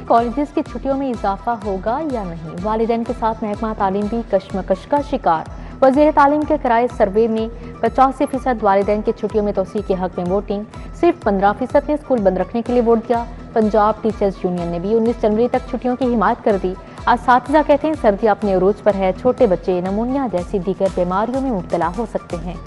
Colleges की छुट्टियों में इजाफा होगा या नहीं, वालिदैन के साथ महकमा तालीम भी कश्मकश का शिकार। वज़ीर तालीम के कराए सर्वे में 85% वालिदैन की छुट्टियों में तोसी के हक में वोटिंग, सिर्फ 15% ने स्कूल बंद रखने के लिए वोट दिया। पंजाब टीचर्स यूनियन ने भी 19 जनवरी तक छुट्टियों की हिमायत कर दी। असातिज़ा कहते हैं सर्दी अपने अरूज पर है, छोटे बच्चे नमूनिया जैसी दीगर बीमारियों में मुब्तला हो सकते हैं।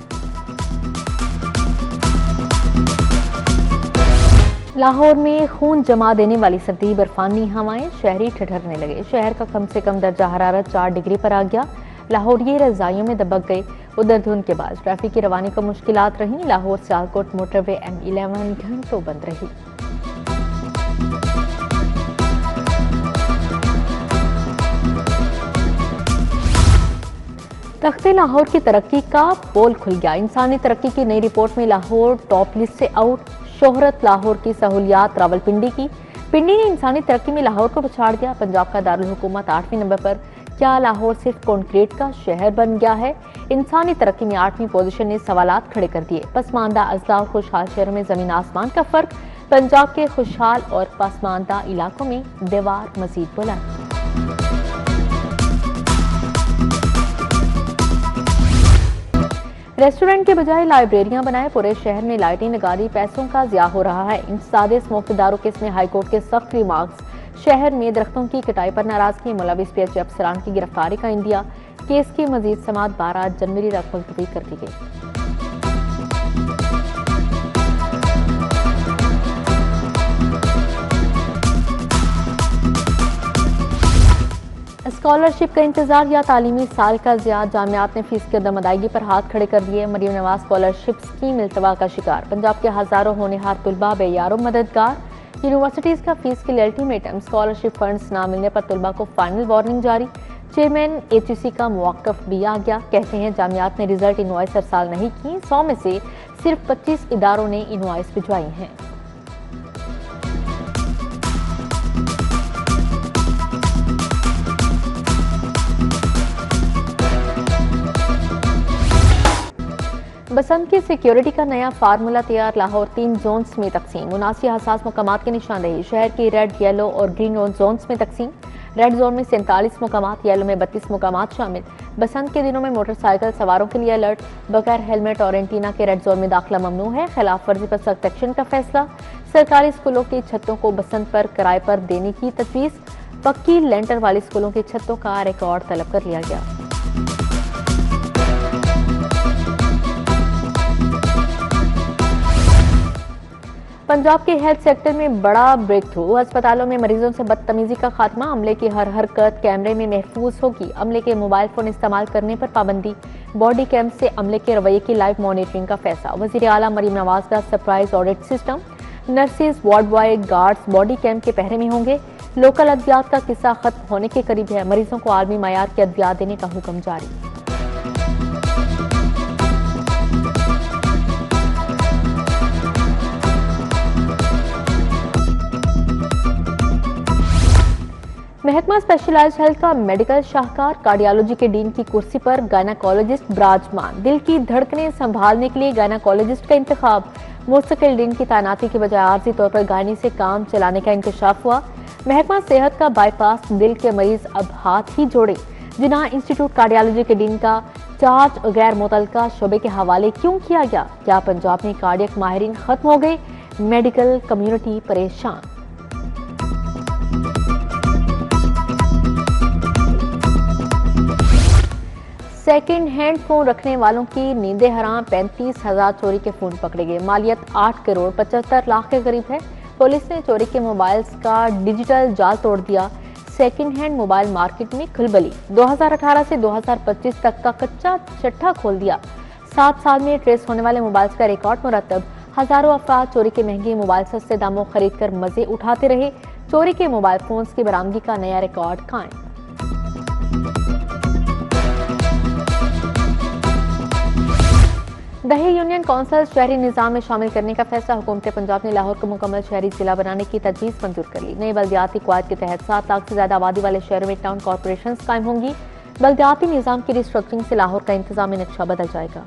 लाहौर में खून जमा देने वाली सर्दी, बर्फानी हवाएं, शहरी ठिठुरने लगे। शहर का कम से कम दर्जा हरारत 4 डिग्री पर आ गया। लाहौरिये रजाइयों में दबक गए। उधर धुंध के बाद ट्रैफिक की रवानी को मुश्किलात रही। लाहौर सियालकोट मोटरवे M11 घंटों बंद रही। तख्ते लाहौर की तरक्की का पोल खुल गया। इंसानी तरक्की की नई रिपोर्ट में लाहौर टॉप लिस्ट से आउट। शोहरत लाहौर की सहूलियात रावलपिंडी की। पिंडी ने इंसानी तरक्की में लाहौर को पछाड़ दिया। पंजाब का दारुल हुकूमत 8वें नंबर पर। क्या लाहौर सिर्फ कंक्रीट का शहर बन गया है? इंसानी तरक्की में 8वीं पोजीशन ने सवालात खड़े कर दिए। पसमानदा अजला और खुशहाल शहरों में जमीन आसमान का फर्क। पंजाब के खुशहाल और पसमानदा इलाकों में दीवार मजीद बुलंद। रेस्टोरेंट के बजाय लाइब्रेरियां बनाए। पूरे शहर में लाइटें लगा दी। पैसों का जिया हो रहा है। इंसदादे स्मोकदारों केस में हाईकोर्ट के सख्त रिमार्क्स। शहर में दरख्तों की कटाई पर नाराजगी। मुलविस PH अफसरान की गिरफ्तारी का इंदिया। केस की मजीद समाअत 12 जनवरी तक मुलतवी कर दी गई। स्कॉलरशिप का इंतजार या तालीमी साल का जिया। जामियात ने फीस की अदम अदायगी पर हाथ खड़े कर दिए। मरियम नवाज स्कॉलरशिप स्कीम इल्तवा का शिकार। पंजाब के हजारों होनहार तुलबा बेयारों मददगार। यूनिवर्सिटीज का फीस के लिए अल्टीमेटम। स्कॉलरशिप फंड्स ना मिलने पर तुलबा को फाइनल वार्निंग जारी। चेयरमैन HEC का मुवाक्कफ भी आ गया। कहते हैं जामियात ने रिजल्ट इनवॉइस अरसाल नहीं की। 100 में से सिर्फ 25 इदारों ने इनवॉइस भिजवाई हैं। बसंत की सिक्योरिटी का नया फार्मूला तैयार। लाहौर 3 जोन्स में तकसीम। मुनासिब हसास मकामात की निशानदेही। शहर की रेड, येलो और ग्रीन जोन्स में तकसीम। रेड जोन में 47 मकामात, येलो में 32 मकामात शामिल। बसंत के दिनों में मोटरसाइकिल सवारों के लिए अलर्ट। बगैर हेलमेट और एंटीना के रेड जोन में दाखिला ममनू है। खिलाफ वर्जी पर सख्त एक्शन का फैसला। सरकारी स्कूलों की छतों को बसंत पर किराए पर देने की तजवीज। पक्की लेंटर वाली स्कूलों की छतों का रिकॉर्ड तलब कर लिया गया। पंजाब के हेल्थ सेक्टर में बड़ा ब्रेक थ्रू। अस्पतालों में मरीजों से बदतमीजी का खात्मा। अमले की हर हरकत कैमरे में महफूज होगी। अमले के मोबाइल फोन इस्तेमाल करने पर पाबंदी। बॉडी कैम से अमले के रवैये की लाइव मॉनिटरिंग का फैसला। वज़ीर आला मरियम नवाज का surprise audit system. Nurses, ward boy, guards body cam के पहरे में होंगे। लोकल अद्वियात का किस्सा खत्म होने के करीब है। मरीजों को आलमी मयार के अद्वियात देने का हुक्म जारी। महकमा स्पेशलाइज्ड हेल्थ का मेडिकल शाहकार। कार्डियोलॉजी के डीन की कुर्सी पर गायनाकोलॉजिस्ट विराजमान। दिल की धड़कनें संभालने के लिए गायनाकोलॉजिस्ट का इंतखाब। मुस्तकिल डीन की तैनाती के बजाय आर्जी तौर पर गायनी से काम चलाने का इंकशाफ हुआ। महकमा सेहत का बाईपास दिल के मरीज अब हाथ ही जोड़े। जिन्ना इंस्टीट्यूट कार्डियोलॉजी के डीन का चार्ज गैर मुतल्लका शोबे के हवाले क्यों किया गया? क्या पंजाब में कार्डियक माहिरीन खत्म हो गए? मेडिकल कम्युनिटी परेशान। सेकेंड हैंड फोन रखने वालों की नींदें हराम। 35,000 चोरी के फोन पकड़े गए। मालियत 8 करोड़ 75 लाख के करीब है। पुलिस ने चोरी के मोबाइल्स का डिजिटल जाल तोड़ दिया। सेकेंड हैंड मोबाइल मार्केट में खलबली। 2018 से 2025 तक का कच्चा चट्टा खोल दिया। 7 साल में ट्रेस होने वाले मोबाइल्स का रिकॉर्ड मुरतब। हजारों अफराद चोरी के महंगे मोबाइल सस्ते दामों खरीद कर मजे उठाते रहे। चोरी के मोबाइल फोन्स की बरामदगी का नया रिकॉर्ड कायम। दही यूनियन कौंसिल शहरी निज़ाम में शामिल करने का फैसला। हुकूमत पंजाब ने लाहौर को मुकम्मल शहरी जिला बनाने की तजवीज़ मंजूर कर ली। नई बल्दियाती क़वायद के तहत 7 लाख से ज्यादा आबादी वाले शहरों में टाउन कॉरपोरेशन कायम होंगी। बल्दियाती निज़ाम की रिस्ट्रक्चरिंग से लाहौर का इंतजामी नक्शा बदल जाएगा।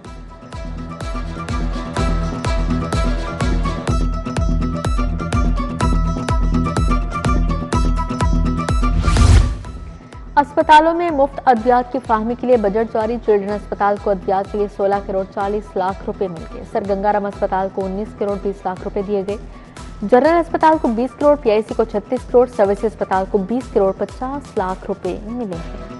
अस्पतालों में मुफ्त अद्वियात की फराहमी के लिए बजट जारी। चिल्ड्रन अस्पताल को अद्वियात के लिए 16 करोड़ 40 लाख रुपए मिल गए। सर गंगाराम अस्पताल को 19 करोड़ 20 लाख रुपए दिए गए। जनरल अस्पताल को 20 करोड़, पीआईसी को 36 करोड़, सर्विस अस्पताल को 20 करोड़ 50 लाख रुपए मिले हैं।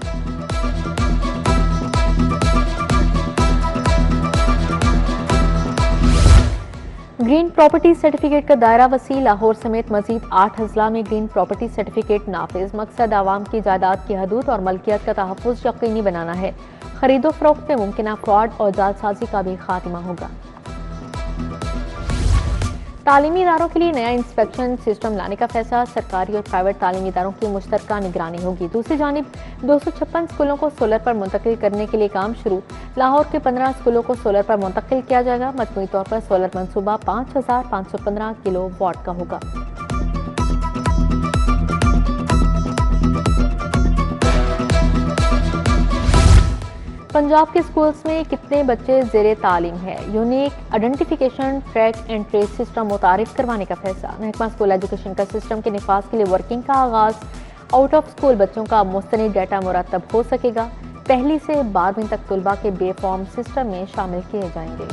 ग्रीन प्रॉपर्टी सर्टिफिकेट का दायरा वसी। लाहौर समेत मजीद 8 अजला में ग्रीन प्रॉपर्टी सर्टिफिकेट नाफिज। मकसद आवाम की जायदाद की हदूद और मलकियत का तहफ़्फ़ुज़ यकीनी बनाना है। खरीदो फरोख्त में मुमकिन फ्रॉड और जालसाजी का भी खात्मा होगा। तालीमी इदारों के लिए नया इंस्पेक्शन सिस्टम लाने का फैसला। सरकारी और प्राइवेट तालीमी इदारों की मुश्तरका निगरानी होगी। दूसरी जानिब 256 स्कूलों को सोलर पर मुंतकिल करने के लिए काम शुरू। लाहौर के 15 स्कूलों को सोलर पर मुंतकिल किया जाएगा। मजमूई तौर पर सोलर मंसूबा 5515 किलो वाट का होगा। पंजाब के स्कूल्स में कितने बच्चे ज़ेरे तालीम है। Unique identification track and trace system मुतारिफ करवाने का फैसला। महकमा स्कूल एजुकेशन का सिस्टम के निफाज के लिए वर्किंग का आगाज। आउट ऑफ स्कूल बच्चों का मुस्तनिद डाटा मुरतब हो सकेगा। पहली से 12वीं तक तुलबा के बे फॉर्म सिस्टम में शामिल किए जाएंगे।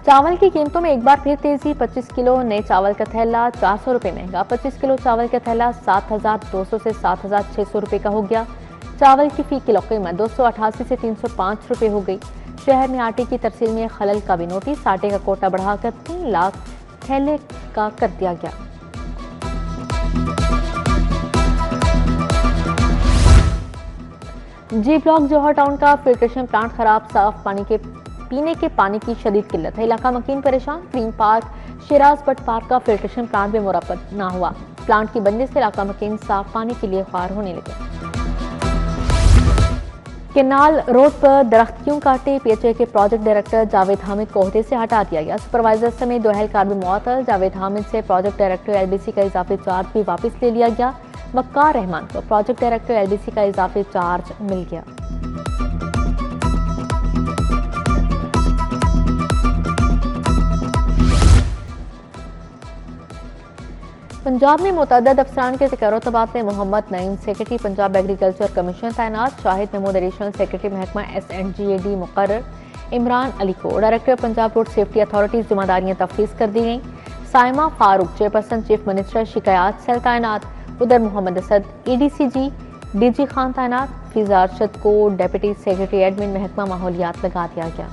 चावल की कीमतों में एक बार फिर तेजी। 25 किलो नए चावल का थैला 400 रुपये महंगा। 25 किलो चावल का थैला 7200 से 7600 रुपये का हो गया। चावल की फी किलो कीमत 288 से 305 रुपये हो गई। शहर में आटे की तरसील में खलल का भी नोटिस। आटे का कोटा बढ़ाकर 3 लाख थैले का कर दिया गया। जी ब्लॉक जौहर टाउन का फिल्ट्रेशन प्लांट खराब। साफ पानी के पीने के पानी की शदीद किल्लत है। इलाका मकीन परेशान। Green park Siraj but park का फिल्ट्रेशन प्लांट में मुरम्मत ना हुआ। प्लांट की बंदी से इलाका मकीन साफ पानी के लिए ख्वार होने लगे। केनाल रोड पर दरख्त क्यों काटे। पीएचए के प्रोजेक्ट डायरेक्टर जावेद हामिद को ओहदे से हटा दिया गया। सुपरवाइजर समेत 2 एहलकार भी मुअत्तल। जावेद हामिद से प्रोजेक्ट डायरेक्टर एलबीसी का इजाफी चार्ज भी वापस ले लिया गया। वक्कार रहमान को प्रोजेक्ट डायरेक्टर एलबीसी का इजाफी चार्ज मिल गया। पंजाब में मुतअद्दिद अफसरान के ज़िक्र तबादले। Mohammad Naeem secretary Punjab agriculture commission तैनात। शाहिद महमूद एडिशनल सेक्रेटरी महकमा SNGAD मुकर्रर। इमरान अली को director Punjab road safety authority जिम्मेदारियां तफवीज़ कर दी गई। Saima Farooq chairperson chief minister शिकायत सेल तैनात। उधर मोहम्मद असद EDCG DG खान तैनात। फिजा अरशद को डेप्यूटी सेक्रेटरी एडमिन महकमा माहौलियात लगा दिया गया।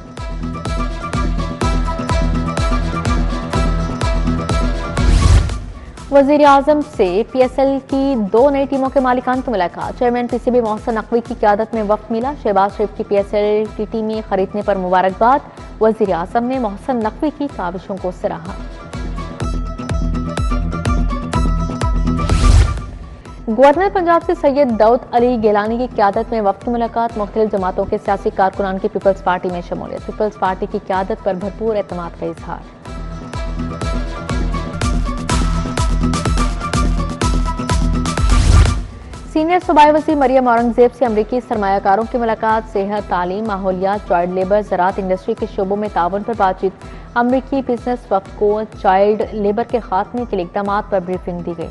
वज़ीर आज़म से PSL की 2 नई टीमों के मालिकान की मुलाकात। चेयरमैन PCB मोहसिन नकवी की क़यादत में वफ़द मिला। शहबाज शरीफ की PSL की टीमें खरीदने पर मुबारकबाद। वज़ीर आज़म ने मोहसिन नकवी की काविशों को सराहा। गवर्नर पंजाब से सैयद दाऊद अली गिलानी की क़यादत में वफ़द की मुलाकात। मुख्तलिफ जमातों के सियासी कारकुनान की पीपल्स पार्टी में शमूलियत। पीपल्स पार्टी की क़यादत पर भरपूर एतमाद का इजहार। सीनियर सूबाई वज़ीर मरियम औरंगजेब से अमरीकी सरमायाकारों की मुलाकात। सेहत, तालीम, माहौलियात, चाइल्ड लेबर, ज़राअत इंडस्ट्री के शोबों में ताउन पर बातचीत। अमरीकी बिजनेस वफ़द को चाइल्ड लेबर के खात्मे के लिए इक़दामात पर ब्रीफिंग दी गई।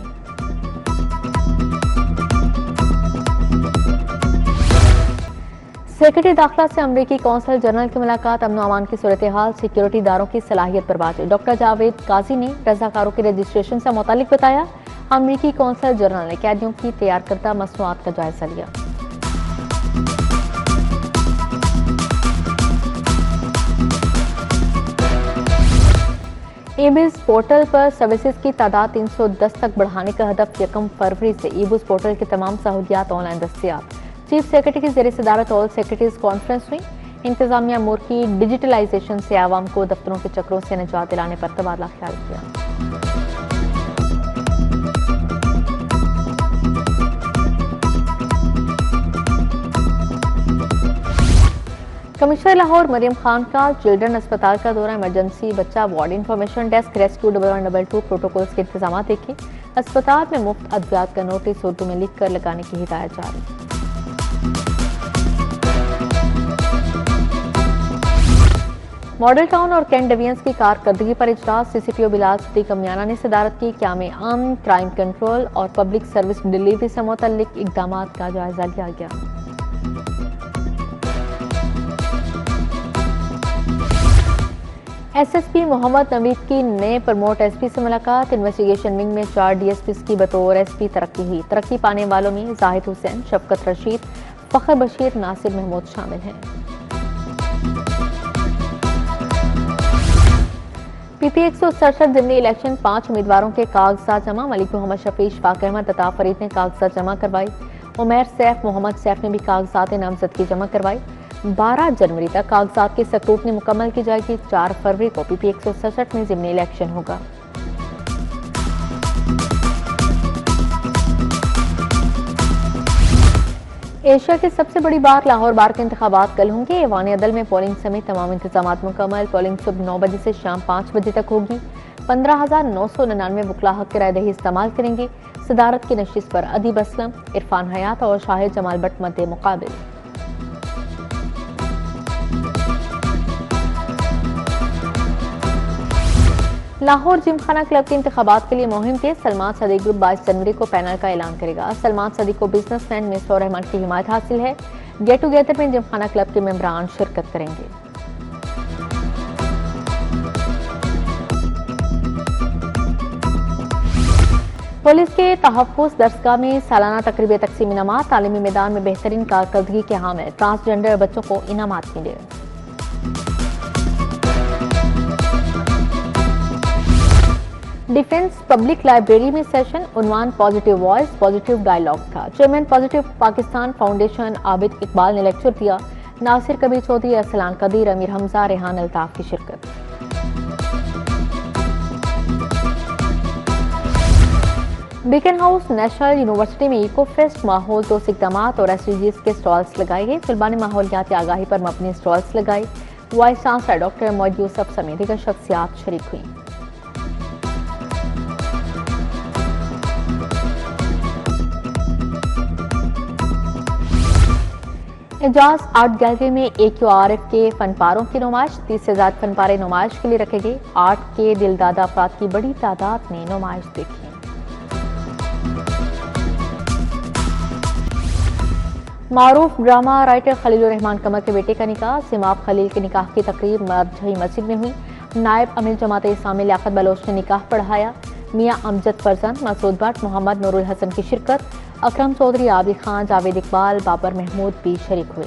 सेक्रेटरी दाखिला से अमरीकी कौंसल जनरल की मुलाकात। अमन अमान की सूरत हाल, सिक्योरिटी इदारों की सलाहियत पर बातचीत। डॉक्टर जावेद काजी ने रजाकारों के रजिस्ट्रेशन से मुतालिक बताया। अमरीकी कौंसल जनरल ने कैदियों की तैयार करदा मसनूआत का जायजा लिया। ईबुज़ पोर्टल पर सर्विसेज की तादाद 310 तक बढ़ाने का हदफ। 1 फरवरी से ईबुज़ पोर्टल की तमाम सहूलियात ऑनलाइन दस्तियाब। चीफ सेक्रेटरी की ज़ेर सदारत ऑल सेक्रेटरीज कॉन्फ्रेंस हुई। इंतजामिया अमूर की डिजिटलाइजेशन से आवाम को दफ्तरों के चक्रों से निजात दिलाने पर तबादला ख्याल किया। कमिश्नर लाहौर मरियम खान का चिल्ड्रन अस्पताल का दौरा। इमरजेंसी बच्चा ward information desk, rescue 1122 protocols के इंतजाम देखे। अस्पताल में मुफ्त अद्वियात का नोटिस उर्दू में लिख कर लगाने की हिदायत जारी। मॉडल टाउन और कैंट डिवीजन्स की कारकर्दगी पर इजलास। CCTO बिलाल सिद्दीक अमियाना ने सदारत की। क़याम आम, क्राइम कंट्रोल और पब्लिक सर्विस डिलीवरी से मुतल्लिक इक़दाम का जायजा लिया गया। SSP मोहम्मद नवीद की नए प्रमोट SP से मुलाकात। इन्वेस्टिगेशन विंग में 4 DSPs की बतौर SP तरक्की हुई। तरक्की पाने वालों में जाहिद हुसैन, शफकत रशीद, फखर बशीर, नासिर महमूद शामिल हैं। PP 167 ज़िमनी इलेक्शन 5 उम्मीदवारों के कागजात जमा। मलिक मोहम्मद शफी, इशफाक अहमद, अता फरीद ने कागजात जमा करवाई। उमैर सैफ, मोहम्मद सैफ ने भी कागजात नामजदगी जमा करवाई। 12 जनवरी तक कागजात की स्क्रूटनी मुकम्मल की जाएगी। 4 फरवरी को PP 167 में ज़िमनी इलेक्शन होगा। एशिया की सबसे बड़ी बार लाहौर बार के इंतखाबात कल होंगे। ऐवान अदल में पोलिंग समेत तमाम इंतजाम मुकम्मल। पोलिंग सुबह 9 बजे से शाम 5 बजे तक होगी। 15,999 वकला हक की रायदही इस्तेमाल करेंगे। सदारत की नशिस्त पर अदीब असलम, इरफान हयात और शाहिद जमाल बट मद्दे मुकाबिल। लाहौर जिमखाना क्लब के इंतखाबात के लिए मुहिम तेज। सलमान सदीक ग्रुप 22 जनवरी को पैनल का ऐलान करेगा। सलमान सदीक को बिजनेसमैन मिसबाह रहमान की हिमायत हासिल है। गेट टुगेदर में जिमखाना क्लब के मेंबरान शिरकत करेंगे। पुलिस के तहफ़्फ़ुज़ दरसगाह में सालाना तकरीब तकसीम इनामात। तालीमी मैदान में बेहतरीन कारकर्दगी के हामिल ट्रांसजेंडर बच्चों को इनामात मिले। डिफेंस पब्लिक लाइब्रेरी में सेशन। उन्वान पॉजिटिव वॉइस पॉजिटिव डायलॉग था। Chairman positive Pakistan foundation Abid Iqbal ने लेक्चर दिया। नासिर कबीर चौधरी, अरसलान कदीर, अमीर हमजा, रेहान अल्ताफ की शिरकत। बीकन हाउस नेशनल यूनिवर्सिटी में इको फेस्ट माहौल दोस्त इक़दामात और SDGs के स्टॉल्स लगाए गए। तलबा ने माहौलियाती आगाही पर मबनी स्टॉल्स लगाए। Vice chancellor doctor Mohammad Yusuf समेत दीगर शख्सियात शरीक हुई। एजाज आर्ट गैलरी में AQRF के फनपारों की नुमाइश। 30 से ज्यादा फनपारे नुमाइश के लिए रखे गए। आर्ट के दिलदादा अफराद की बड़ी तादाद ने नुमाइश देखी। मारूफ ड्रामा राइटर खलीलुर रहमान कमर के बेटे का निकाह। सिमाब खलील के निकाह की तकरीब मरजही मस्जिद में हुई। नायब अमीर जमात इस्लामी लियाकत बलोच ने निकाह पढ़ाया। मियाँ अमजद फरजंद, मसूद भट्ट, मोहम्मद नूरुल हसन की शिरकत। अकरम चौधरी, आबिद खान, जावेद इकबाल, बाबर महमूद भी शरीक हुए।